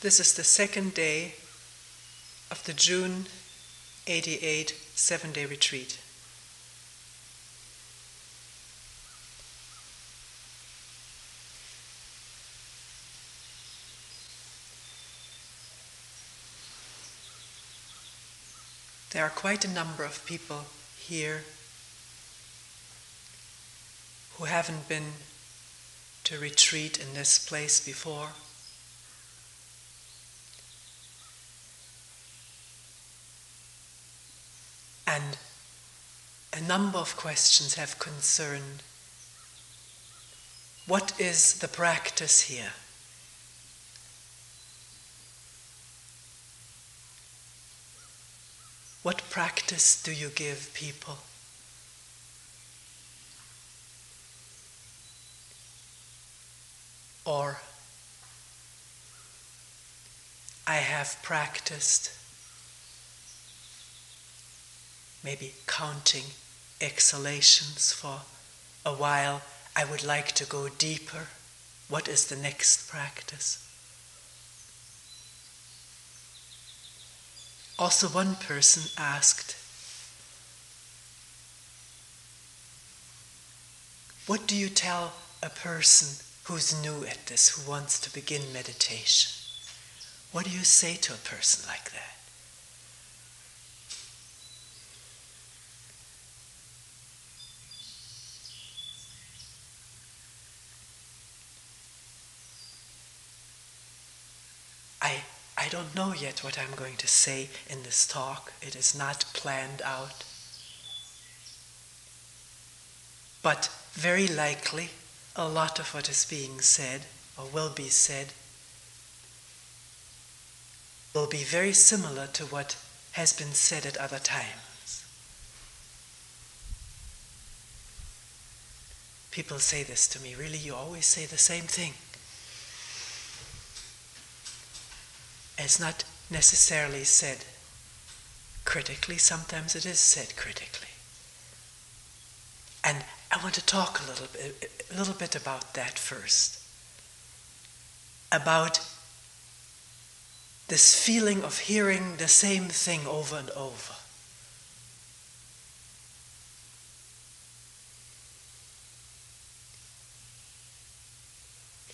This is the second day of the June 88 7-day retreat. There are quite a number of people here who haven't been to retreat in this place before. And a number of questions have concerned: what is the practice here? What practice do you give people? Or, I have practiced maybe counting exhalations for a while. I would like to go deeper. What is the next practice? Also, one person asked, what do you tell a person who's new at this, who wants to begin meditation? What do you say to a person like that? I don't know yet what I'm going to say in this talk. It is not planned out. But very likely, a lot of what is being said, or will be said, will be very similar to what has been said at other times. People say this to me: really, you always say the same thing. It's not necessarily said critically. Sometimes it is said critically. And I want to talk a little bit about that first. About this feeling of hearing the same thing over and over.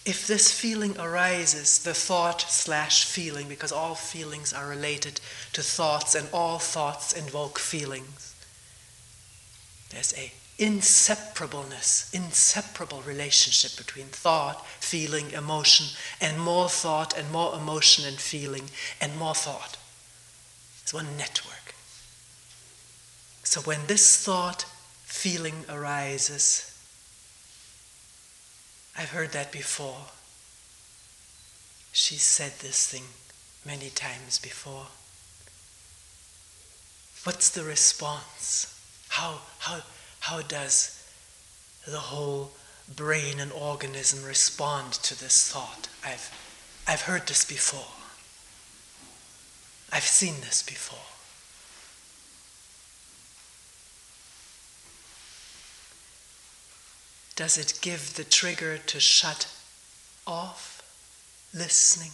If this feeling arises, the thought/feeling, because all feelings are related to thoughts and all thoughts invoke feelings, there's a inseparable relationship between thought, feeling, emotion, and more thought and more emotion and feeling and more thought. It's one network. So when this thought, feeling arises, I've heard that before. She said this thing many times before. What's the response? How does the whole brain and organism respond to this thought? I've heard this before. I've seen this before. Does it give the trigger to shut off listening?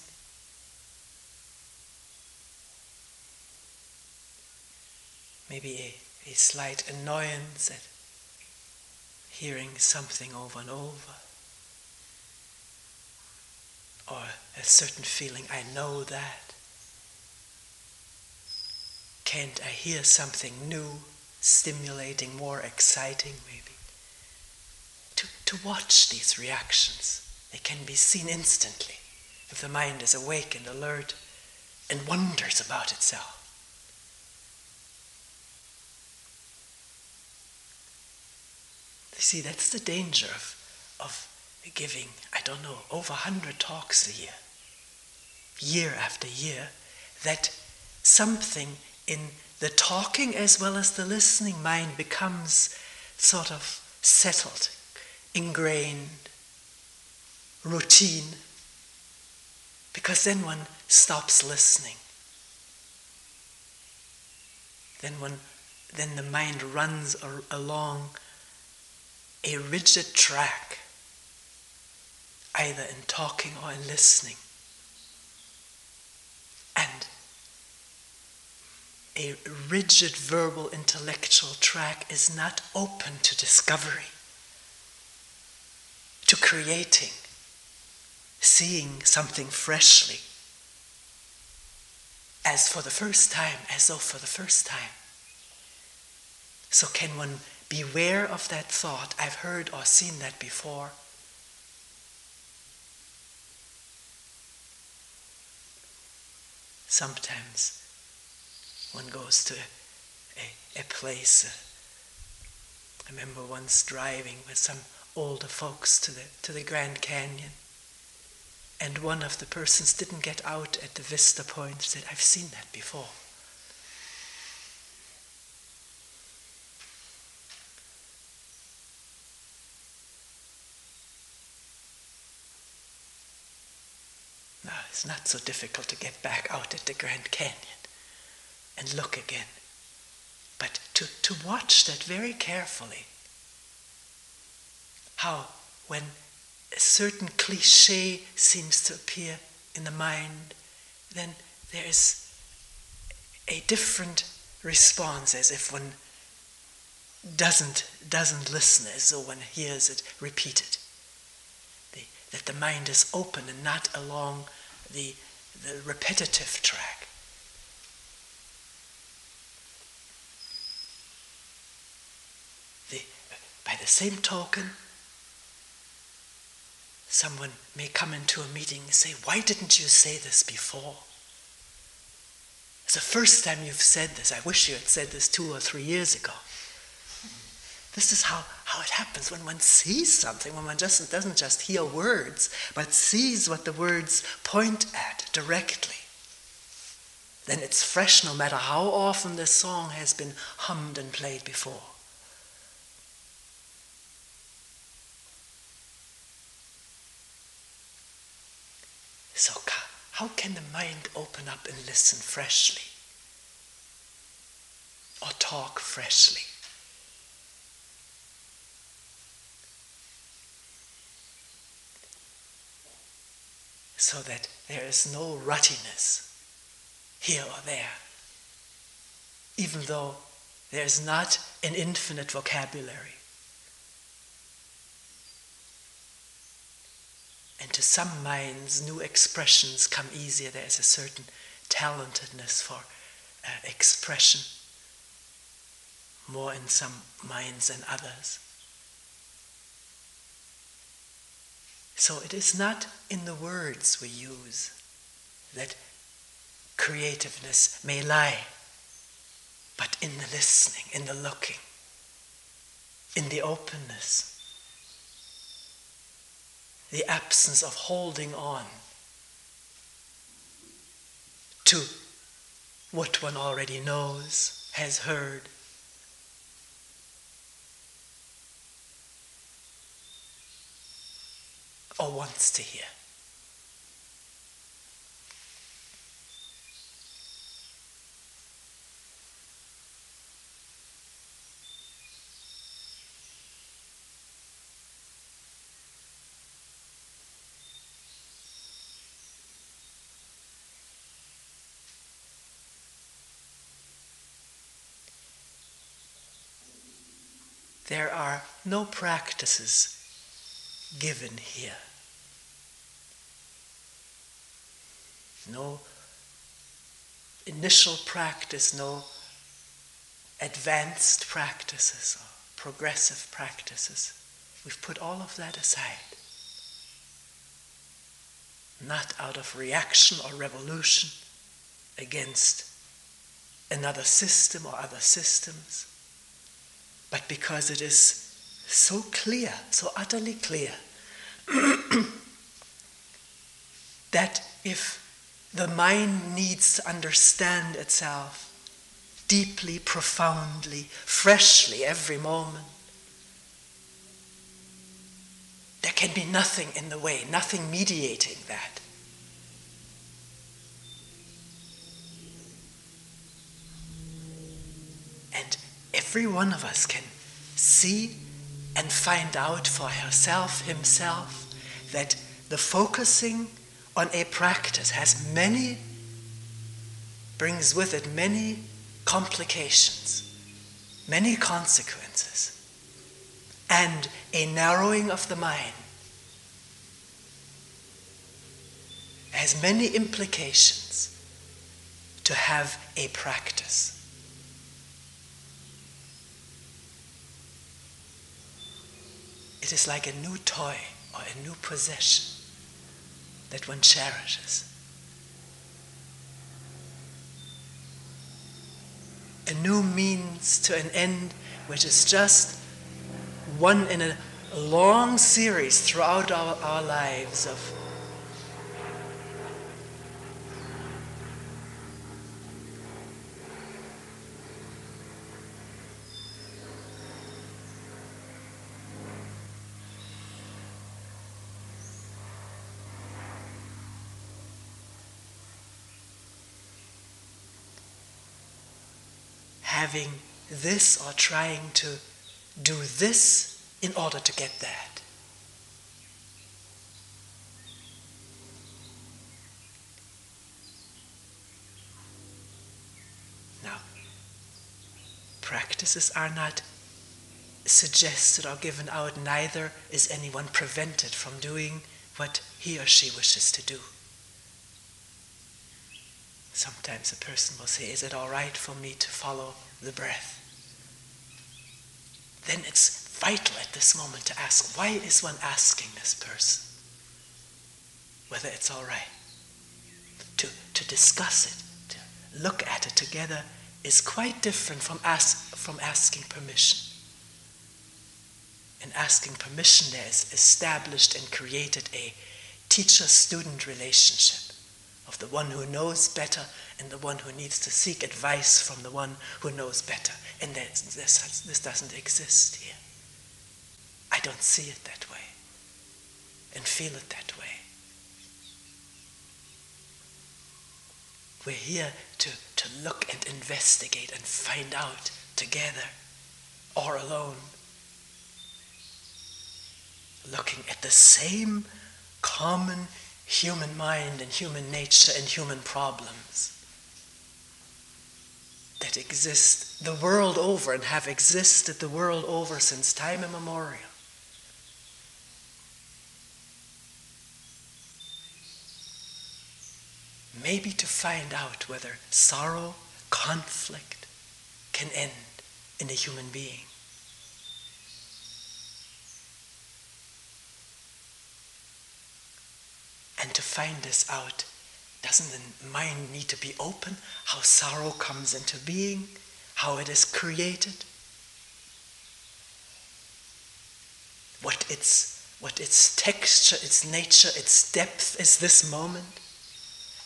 Maybe a slight annoyance at hearing something over and over. Or a certain feeling, I know that. Can't I hear something new, stimulating, more exciting maybe? To watch these reactions. They can be seen instantly if the mind is awake and alert and wonders about itself. You see, that's the danger of giving, over 100 talks a year after year, that something in the talking as well as the listening mind becomes sort of settled, ingrained, routine, because then one stops listening. Then the mind runs along a rigid track, either in talking or in listening. a rigid verbal intellectual track is not open to discovery, to creating, seeing something freshly, as though for the first time. So can one beware of that thought? I've heard or seen that before. Sometimes one goes to a place. I remember once driving with some older folks to the Grand Canyon, and one of the persons didn't get out at the vista point. Said, "I've seen that before." Now, it's not so difficult to get back out at the Grand Canyon and look again. But to watch that very carefully, how when a certain cliché seems to appear in the mind, then there is a different response, as if one doesn't listen, as though one hears it repeated. That the mind is open and not along the repetitive track. By the same token, someone may come into a meeting and say, "Why didn't you say this before? It's the first time you've said this. I wish you had said this 2 or 3 years ago." This is how it happens when one sees something, when one doesn't just hear words, but sees what the words point at directly. Then it's fresh no matter how often the song has been hummed and played before. So how can the mind open up and listen freshly? Or talk freshly? So that there is no ruttiness here or there, even though there is not an infinite vocabulary. And to some minds, new expressions come easier. There is a certain talentedness for expression, more in some minds than others. So it is not in the words we use that creativeness may lie, but in the listening, in the looking, in the openness, the absence of holding on to what one already knows, has heard. Or wants to hear. There are no practices given here. No initial practice, no advanced practices or progressive practices. We've put all of that aside. Not out of reaction or revolution against another system or other systems, but because it is so clear, so utterly clear, that if the mind needs to understand itself deeply, profoundly, freshly every moment, there can be nothing in the way, nothing mediating that. And every one of us can see and find out for herself, himself, that the focusing on a practice brings with it many complications, many consequences, and a narrowing of the mind has many implications to have a practice. It is like a new toy or a new possession that one cherishes. A new means to an end, which is just one in a long series throughout our lives of having this or trying to do this in order to get that. Now, practices are not suggested or given out, neither is anyone prevented from doing what he or she wishes to do. Sometimes a person will say, is it all right for me to follow the breath? Then it's vital at this moment to ask, why is one asking this person whether it's all right? To discuss it, to look at it together is quite different from asking permission. In asking permission, there is established and created a teacher-student relationship of the one who knows better and the one who needs to seek advice from the one who knows better. And this doesn't exist here. I don't see it that way and feel it that way. We're here to look and investigate and find out together or alone, looking at the same common human mind and human nature and human problems that exist the world over and have existed the world over since time immemorial. Maybe to find out whether sorrow, conflict can end in a human being. And to find this out, doesn't the mind need to be open? How sorrow comes into being, how it is created, what its texture, its nature, its depth is this moment.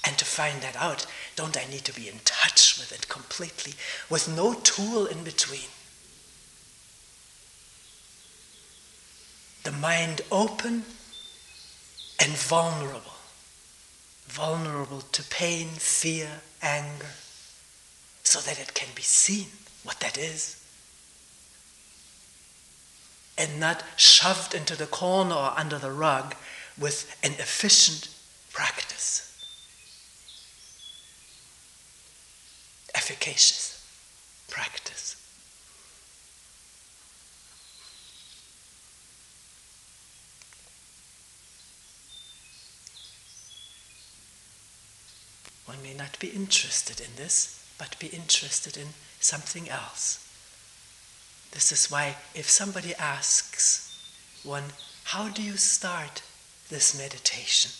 And to find that out, don't I need to be in touch with it completely, with no tool in between? The mind open and vulnerable to pain, fear, anger, so that it can be seen what that is, and not shoved into the corner or under the rug with an efficient practice, efficacious practice. One may not be interested in this, but be interested in something else. This is why if somebody asks one, how do you start this meditation?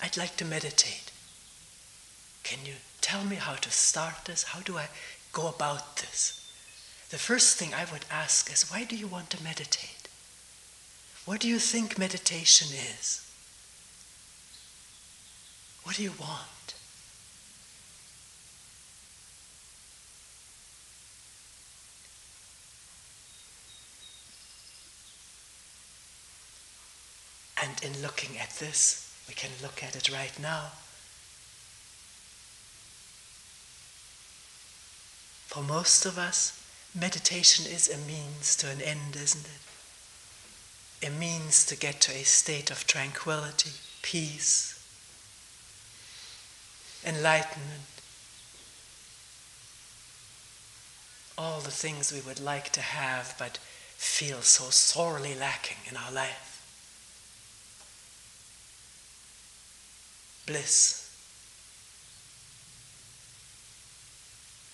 I'd like to meditate. Can you tell me how to start this? How do I go about this? The first thing I would ask is, why do you want to meditate? What do you think meditation is? What do you want? And in looking at this, we can look at it right now. For most of us, meditation is a means to an end, isn't it? A means to get to a state of tranquility, peace, enlightenment. all the things we would like to have but feel so sorely lacking in our life. Bliss.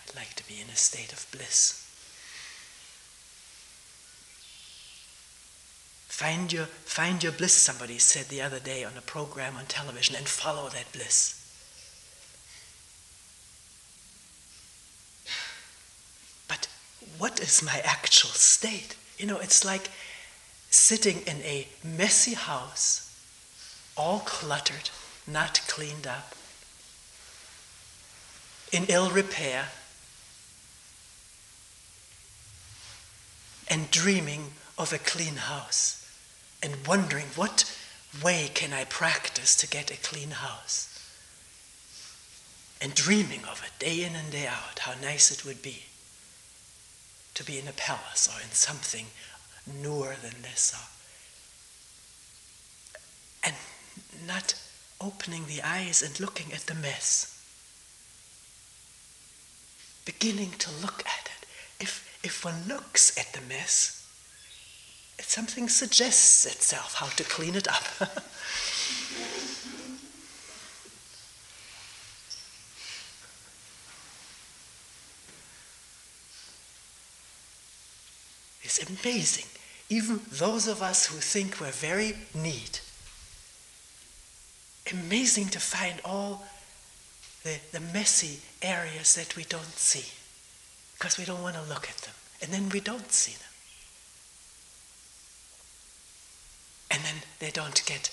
I'd like to be in a state of bliss. Find your bliss, somebody said the other day on a program on television, and follow that bliss. But what is my actual state? It's like sitting in a messy house, all cluttered, not cleaned up, in ill repair, and dreaming of a clean house, and wondering what way can I practice to get a clean house, and dreaming of it day in and day out, how nice it would be to be in a palace or in something newer than this, and not opening the eyes and looking at the mess, beginning to look at it. If one looks at the mess, something suggests itself how to clean it up. It's amazing. Even those of us who think we're very neat, amazing to find all the messy areas that we don't see, because we don't want to look at them. And then we don't see them. And then they don't get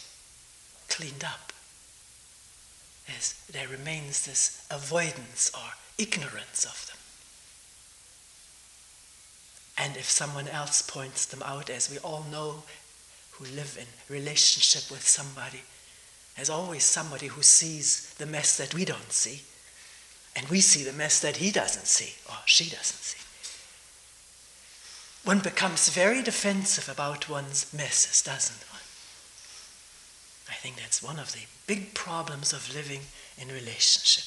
cleaned up. There remains this avoidance or ignorance of them. And if someone else points them out, as we all know who live in relationship with somebody, there's always somebody who sees the mess that we don't see, and we see the mess that he doesn't see or she doesn't see. One becomes very defensive about one's messes, doesn't one? I think that's one of the big problems of living in relationship.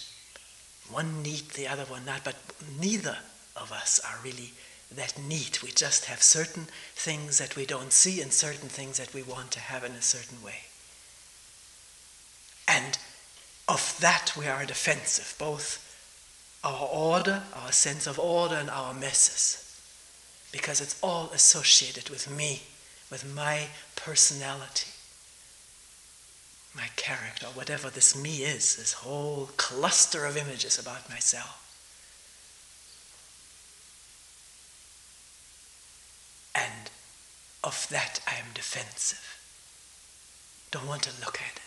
One neat, the other one not, but neither of us are really that neat. We just have certain things that we don't see and certain things that we want to have in a certain way. And of that we are defensive, both our order, our sense of order, and our messes, because it's all associated with me, with my personality, my character, whatever this me is, this whole cluster of images about myself. And of that I am defensive. Don't want to look at it.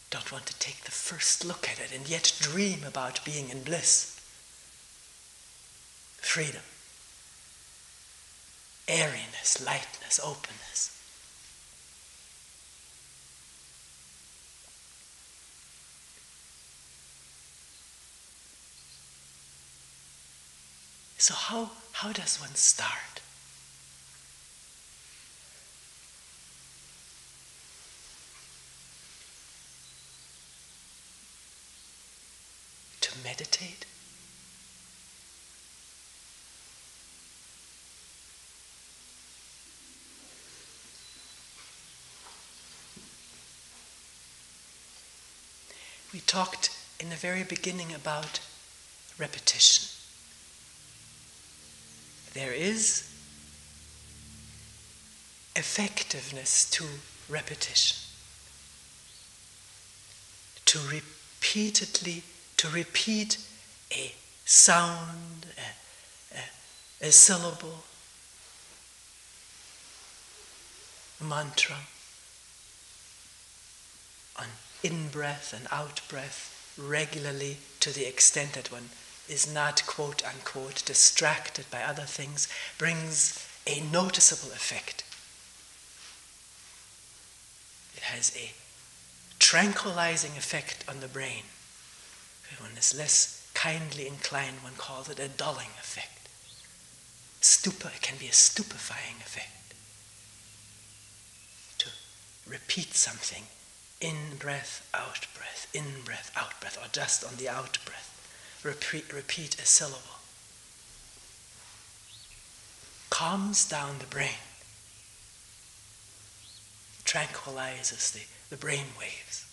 Don't want to take the first look at it, and yet dream about being in bliss. Freedom, airiness, lightness, openness. So how does one start? To meditate? We talked in the very beginning about repetition. There is effectiveness to repetition. To repeat a sound, a syllable, a mantra, on in-breath and out-breath regularly, to the extent that one is not, quote-unquote, distracted by other things, brings a noticeable effect. It has a tranquilizing effect on the brain. If one is less kindly inclined, one calls it a dulling effect. It can be a stupefying effect. To repeat something, in-breath, out-breath, in-breath, out-breath, or just on the out-breath. repeat a syllable. Calms down the brain, tranquilizes the brain waves.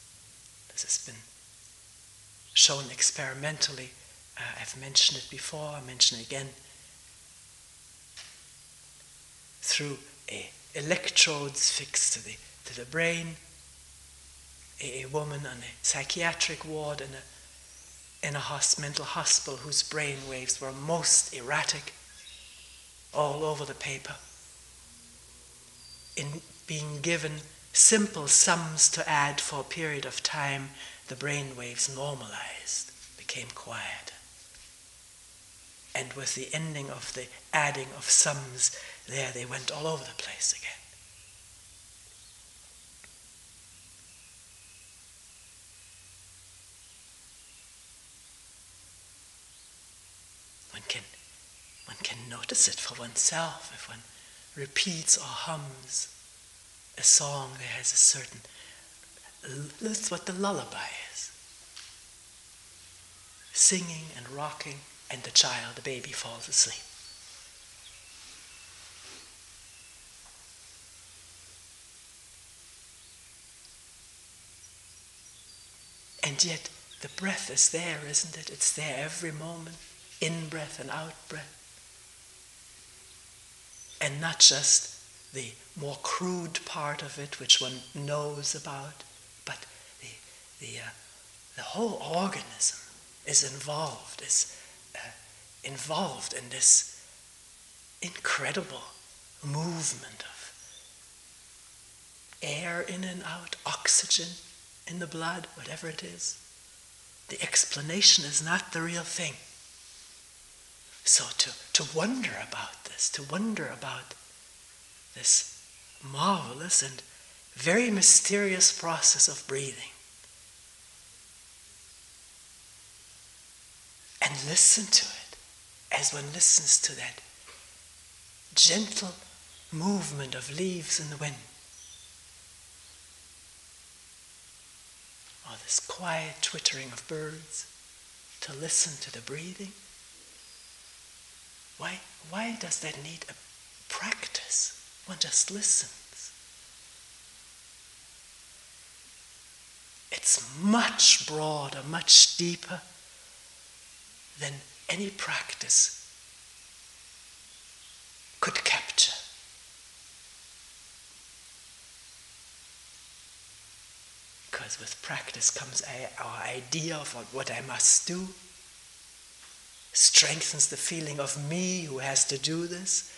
This has been shown experimentally. I've mentioned it before, I'll mention it again. Through electrodes fixed to the brain, a woman on a psychiatric ward in a mental hospital whose brain waves were most erratic, all over the paper, in being given simple sums to add for a period of time, the brain waves normalized, became quiet. And with the ending of the adding of sums, there they went all over the place again. One can notice it for oneself if one repeats or hums a song. There has a certain, that's what the lullaby is. Singing and rocking, and the baby falls asleep. And yet the breath is there, isn't it? It's there every moment, in-breath and out-breath. And not just the more crude part of it, which one knows about, but the whole organism is involved in this incredible movement of air in and out, oxygen in the blood, whatever it is. The explanation is not the real thing. So to wonder about this, to wonder about this marvelous and very mysterious process of breathing, and listen to it as one listens to that gentle movement of leaves in the wind, or this quiet twittering of birds, to listen to the breathing. Why does that need a practice? One just listens. It's much broader, much deeper than any practice could capture. Because with practice comes our idea of what I must do, strengthens the feeling of me who has to do this.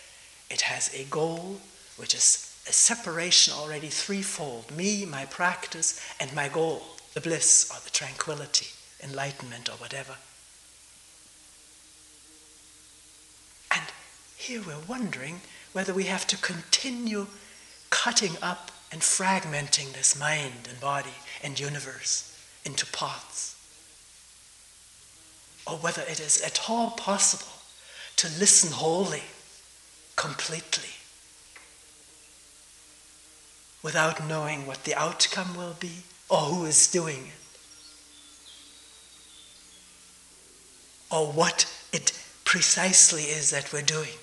It has a goal, which is a separation already threefold: me, my practice, and my goal, the bliss or the tranquility, enlightenment or whatever. And here we're wondering whether we have to continue cutting up and fragmenting this mind and body and universe into parts, or whether it is at all possible to listen wholly, completely, without knowing what the outcome will be or who is doing it, or what it precisely is that we're doing.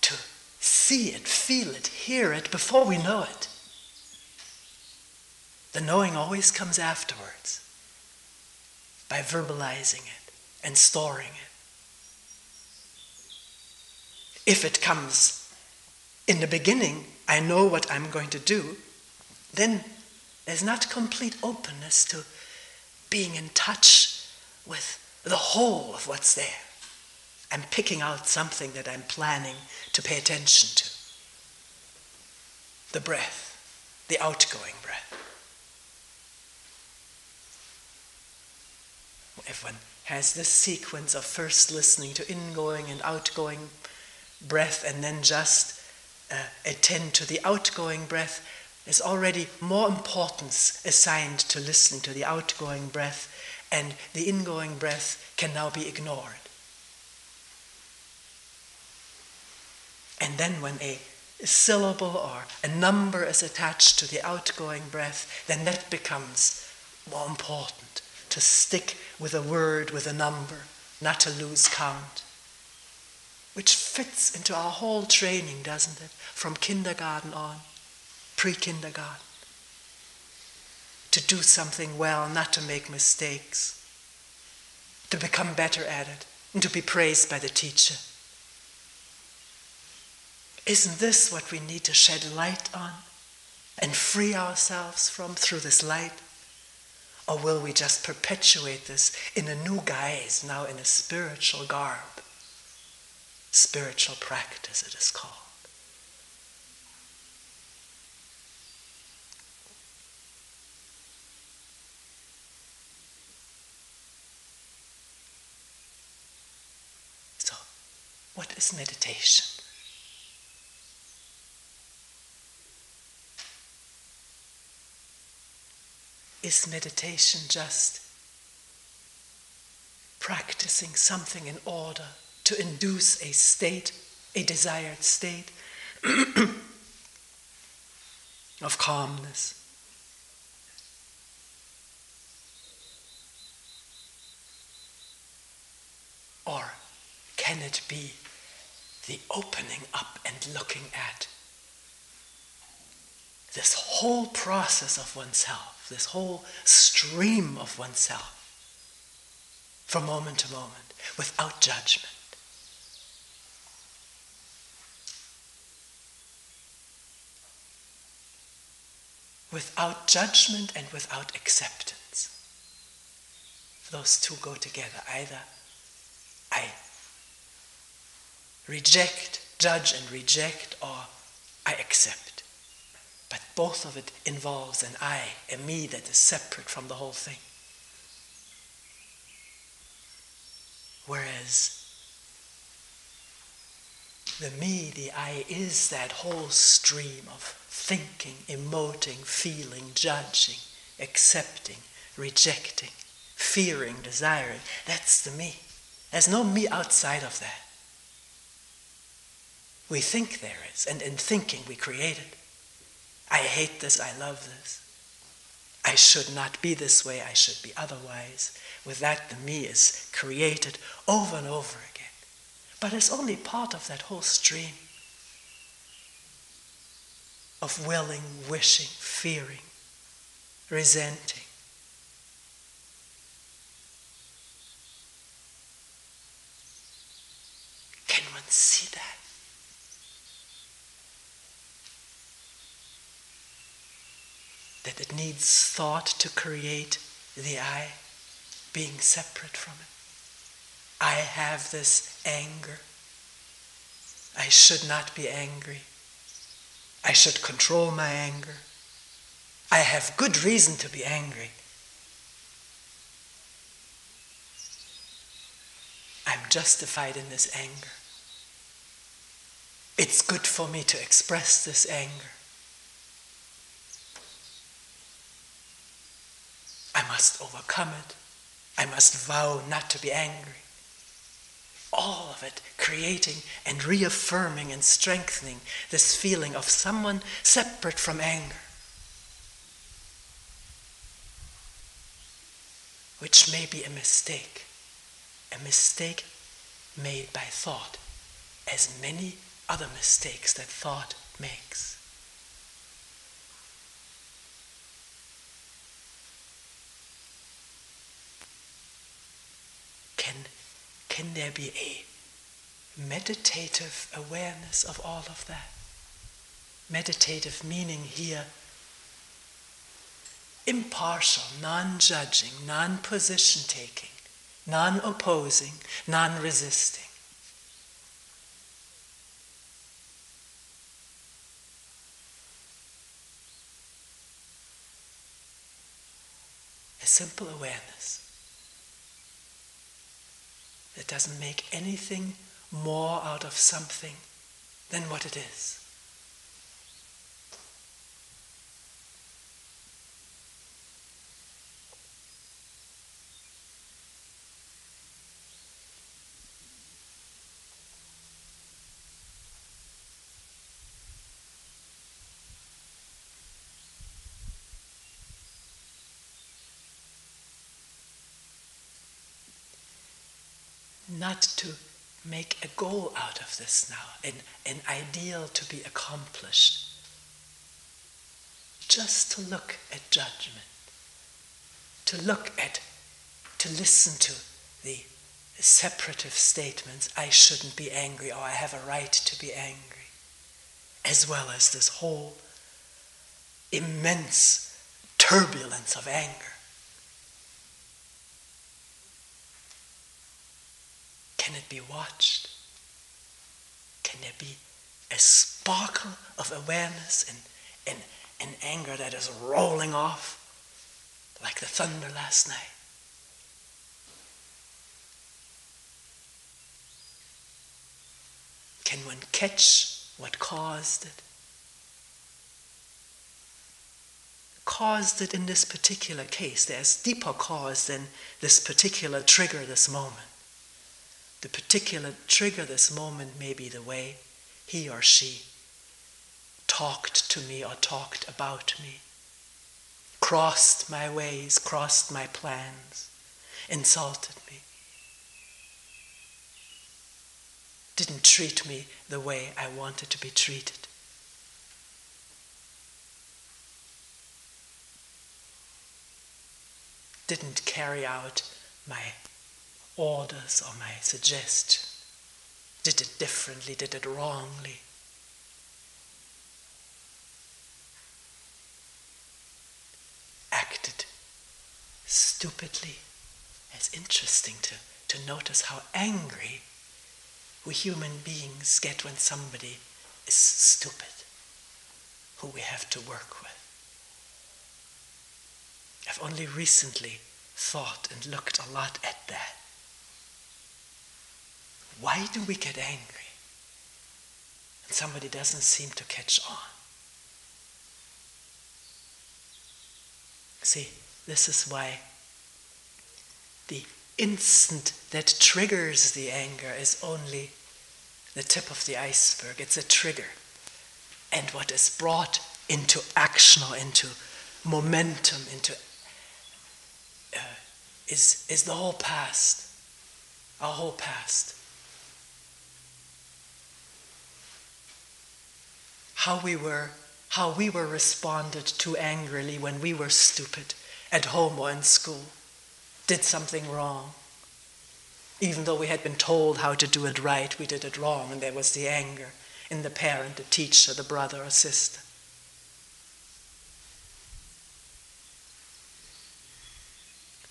To see it, feel it, hear it before we know it. The knowing always comes afterwards, by verbalizing it and storing it. If it comes in the beginning, I know what I'm going to do, then there's not complete openness to being in touch with the whole of what's there. I'm picking out something that I'm planning to pay attention to. The breath, the outgoing breath. If one has this sequence of first listening to ingoing and outgoing breath, and then just attend to the outgoing breath, there's already more importance assigned to listening to the outgoing breath, and the ingoing breath can now be ignored. And then when a syllable or a number is attached to the outgoing breath, then that becomes more important, to stick with a word, with a number, not to lose count. Which fits into our whole training, doesn't it? From kindergarten on, pre-kindergarten. To do something well, not to make mistakes. To become better at it, and to be praised by the teacher. Isn't this what we need to shed light on and free ourselves from through this light? Or will we just perpetuate this in a new guise, now in a spiritual garb? Spiritual practice, it is called. So, what is meditation? Is meditation just practicing something in order to induce a state, a desired state of calmness? Or can it be the opening up and looking at this whole process of oneself, this whole stream of oneself, from moment to moment, without judgment? Without judgment and without acceptance. Those two go together. Either I reject, judge and reject, or I accept. But both of it involves an I, a me that is separate from the whole thing. Whereas the me, the I, is that whole stream of thinking, emoting, feeling, judging, accepting, rejecting, fearing, desiring. That's the me. There's no me outside of that. We think there is, and in thinking we create it. I hate this, I love this. I should not be this way, I should be otherwise. With that, the me is created over and over again. But it's only part of that whole stream of willing, wishing, fearing, resenting. Can one see that? That it needs thought to create the I, being separate from it. I have this anger. I should not be angry. I should control my anger. I have good reason to be angry. I'm justified in this anger. It's good for me to express this anger. I must overcome it. I must vow not to be angry. All of it creating and reaffirming and strengthening this feeling of someone separate from anger, which may be a mistake made by thought, as many other mistakes that thought makes. Can there be a meditative awareness of all of that? Meditative meaning here impartial, non-judging, non-position taking, non-opposing, non-resisting. A simple awareness that doesn't make anything more out of something than what it is. not to make a goal out of this now, an ideal to be accomplished. Just to look at judgment, to listen to the separative statements, I shouldn't be angry, or I have a right to be angry, as well as this whole immense turbulence of anger. Can it be watched? Can there be a sparkle of awareness in anger that is rolling off like the thunder last night? Can one catch what caused it? Caused it in this particular case. There's deeper cause than this particular trigger this moment. The particular trigger this moment may be the way he or she talked to me or talked about me, crossed my ways, crossed my plans, insulted me, didn't treat me the way I wanted to be treated. Didn't carry out my orders or my suggestion. Did it differently, did it wrongly. Acted stupidly. It's interesting to notice how angry we human beings get when somebody is stupid, who we have to work with. I've only recently thought and looked a lot at that. Why do we get angry? And somebody doesn't seem to catch on. See, this is why the instant that triggers the anger is only the tip of the iceberg. It's a trigger. And what is brought into action or into momentum, is the whole past, our whole past. How we were responded to angrily when we were stupid at home or in school, did something wrong. Even though we had been told how to do it right, we did it wrong, and there was the anger in the parent, the teacher, the brother or sister.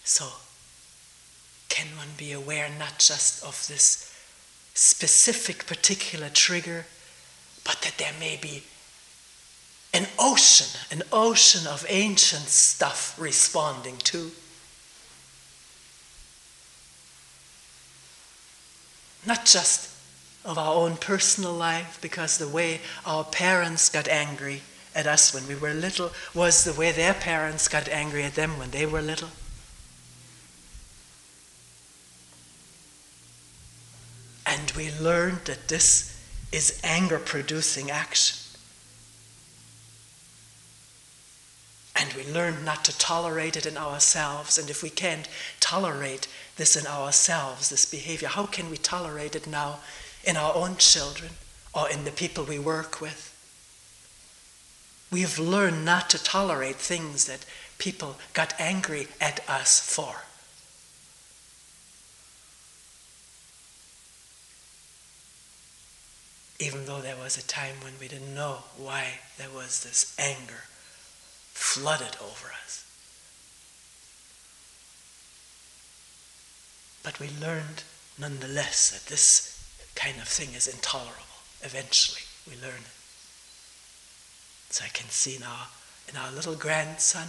So, can one be aware not just of this specific particular trigger, but that there may be an ocean of ancient stuff responding to? Not just of our own personal life, because the way our parents got angry at us when we were little was the way their parents got angry at them when they were little. And we learned that this is anger-producing action. And we learned not to tolerate it in ourselves. And if we can't tolerate this in ourselves, this behavior, how can we tolerate it now in our own children or in the people we work with? We have learned not to tolerate things that people got angry at us for. Even though there was a time when we didn't know why there was this anger flooded over us. But we learned nonetheless that this kind of thing is intolerable. Eventually, we learn it. So I can see now in our little grandson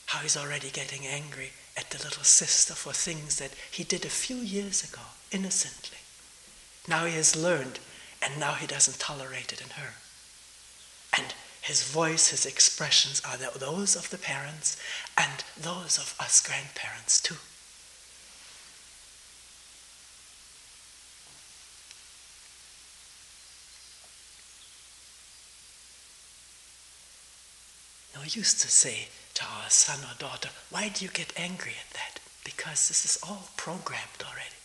how he's already getting angry at the little sister for things that he did a few years ago, innocently. Now he has learned, and now he doesn't tolerate it in her. And his voice, his expressions are those of the parents and those of us grandparents too. Now, I used to say to our son or daughter, why do you get angry at that? Because this is all programmed already.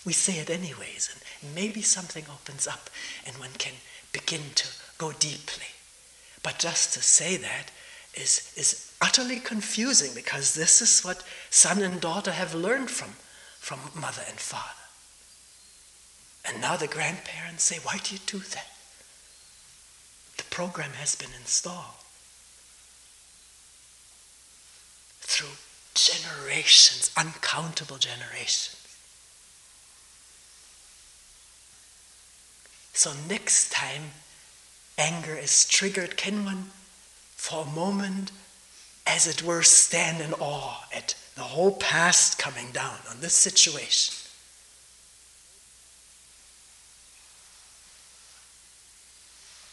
We say it anyways, and maybe something opens up and one can begin to go deeply. But just to say that is utterly confusing, because this is what son and daughter have learned from mother and father. And now the grandparents say, why do you do that? The program has been installed. Through generations, uncountable generations. So next time anger is triggered, can one, for a moment, as it were, stand in awe at the whole past coming down on this situation?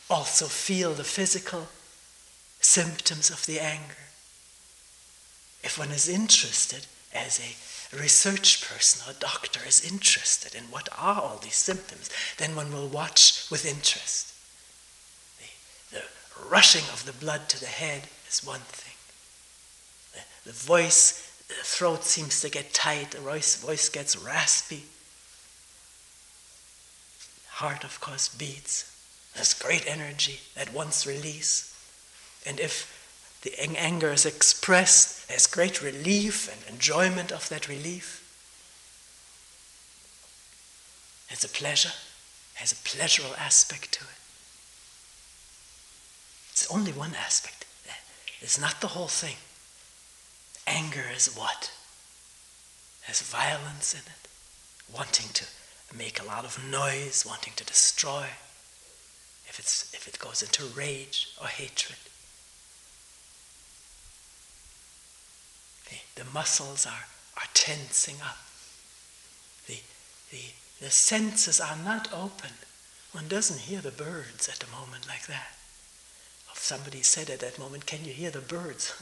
Also feel the physical symptoms of the anger. If one is interested, as a research person or doctor is interested in what are all these symptoms, then one will watch with interest. The rushing of the blood to the head is one thing. The voice, the throat seems to get tight, the voice gets raspy. Heart, of course, beats. There's great energy at once release. And if the anger is expressed, there's great relief and enjoyment of that relief. It's a pleasure, has a pleasurable aspect to it. It's only one aspect. It's not the whole thing. Anger is what? Has violence in it, wanting to make a lot of noise, wanting to destroy. If it goes into rage or hatred. The muscles are tensing up. The senses are not open. One doesn't hear the birds at a moment like that. If somebody said at that moment, can you hear the birds?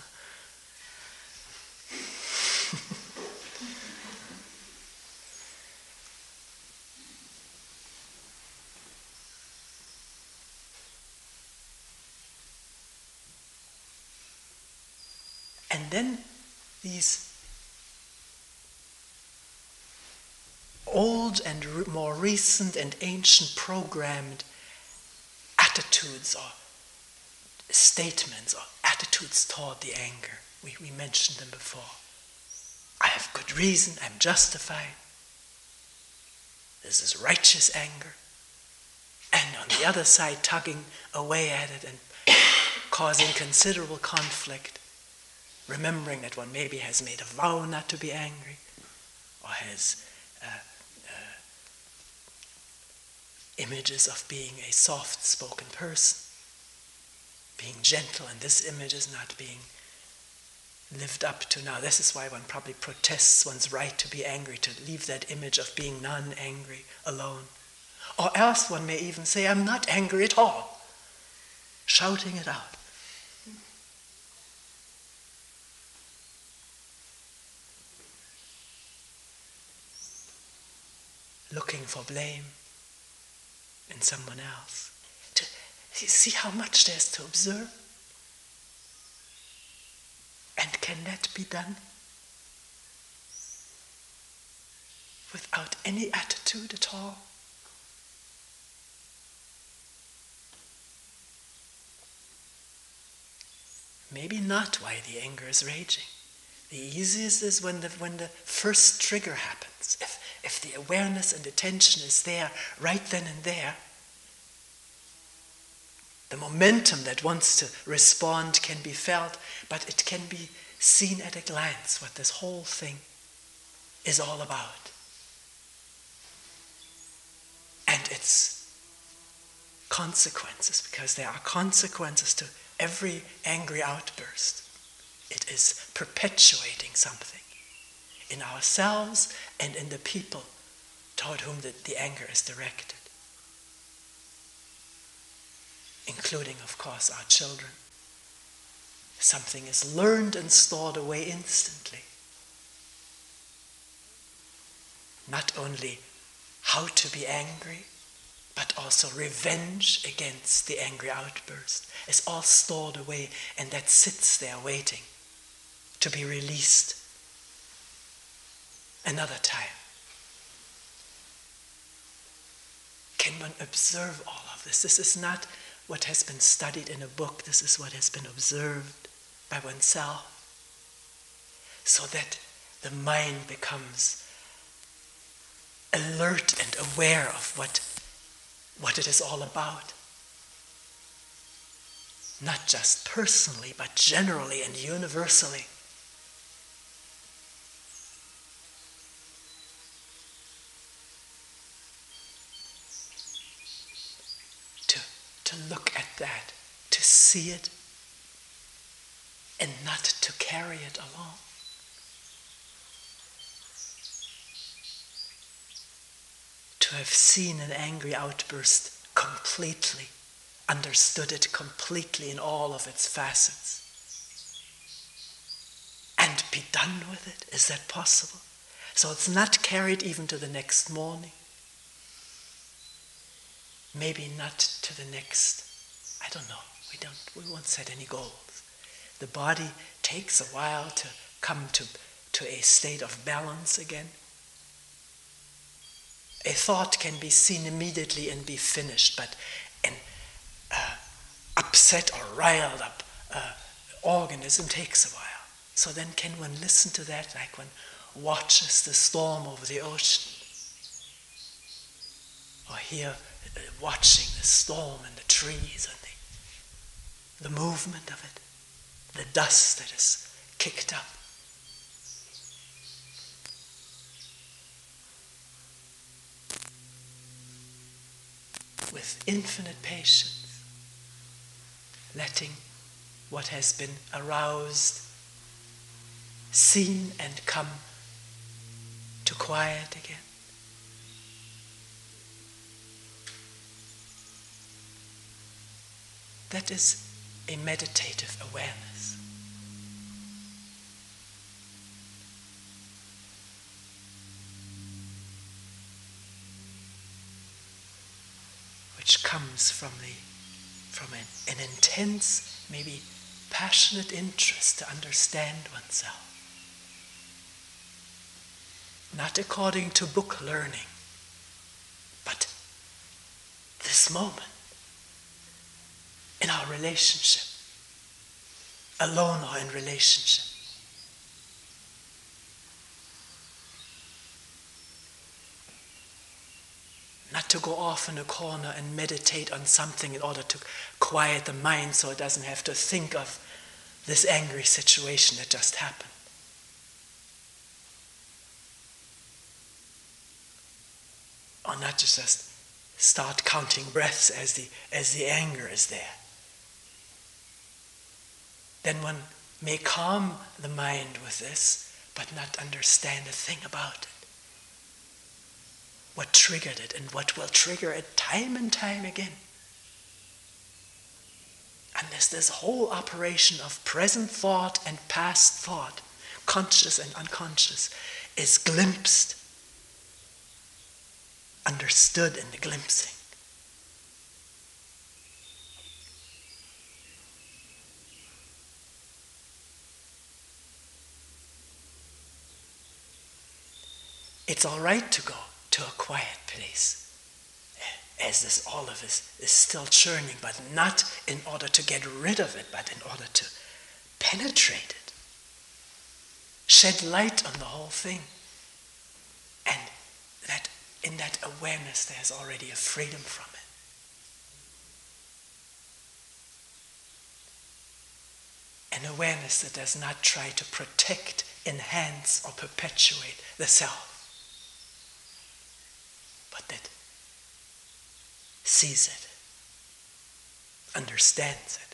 And then these old and more recent and ancient programmed attitudes or statements or attitudes toward the anger. We mentioned them before. I have good reason, I'm justified. This is righteous anger. And on the other side, tugging away at it and causing considerable conflict. Remembering that one maybe has made a vow not to be angry, or has images of being a soft-spoken person, being gentle, and this image is not being lived up to now. This is why one probably protests one's right to be angry, to leave that image of being non-angry alone. Or else one may even say, I'm not angry at all, shouting it out. Looking for blame in someone else. To see how much there's to observe. And can that be done without any attitude at all? Maybe not why the anger is raging. The easiest is when the first trigger happens. If the awareness and attention is there, right then and there, the momentum that wants to respond can be felt, but it can be seen at a glance what this whole thing is all about. And its consequences, because there are consequences to every angry outburst. It is perpetuating something in ourselves and in the people toward whom the anger is directed. Including, of course, our children. Something is learned and stored away instantly. Not only how to be angry, but also revenge against the angry outburst is all stored away, and that sits there waiting to be released another time. can one observe all of this. This is not what has been studied in a book. This is what has been observed by oneself, so that the mind becomes alert and aware of what it is all about. Not just personally, but generally and universally. To look at that, to see it, and not to carry it along. To have seen an angry outburst completely, understood it completely in all of its facets, and be done with it. Is that possible? So it's not carried even to the next morning. Maybe not to the next, I don't know, we won't set any goals. The body takes a while to come to a state of balance again. A thought can be seen immediately and be finished, but an upset or riled up organism takes a while. So then can one listen to that like one watches the storm over the ocean? Or hear watching the storm and the trees and the movement of it, the dust that is kicked up. With infinite patience, letting what has been aroused, seen and come to quiet again. That is a meditative awareness. Which comes from an intense, maybe passionate interest to understand oneself. Not according to book learning, but this moment. In our relationship, alone or in relationship. Not to go off in a corner and meditate on something in order to quiet the mind so it doesn't have to think of this angry situation that just happened. Or not to just start counting breaths as the anger is there. Then one may calm the mind with this, but not understand a thing about it. What triggered it and what will trigger it time and time again. Unless this whole operation of present thought and past thought, conscious and unconscious, is glimpsed, understood in the glimpsing. It's all right to go to a quiet place, as this all of this is still churning, but not in order to get rid of it, but in order to penetrate it, shed light on the whole thing, and that in that awareness there's already a freedom from it. An awareness that does not try to protect, enhance, or perpetuate the self, but that sees it, understands it.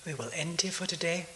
We will end here for today.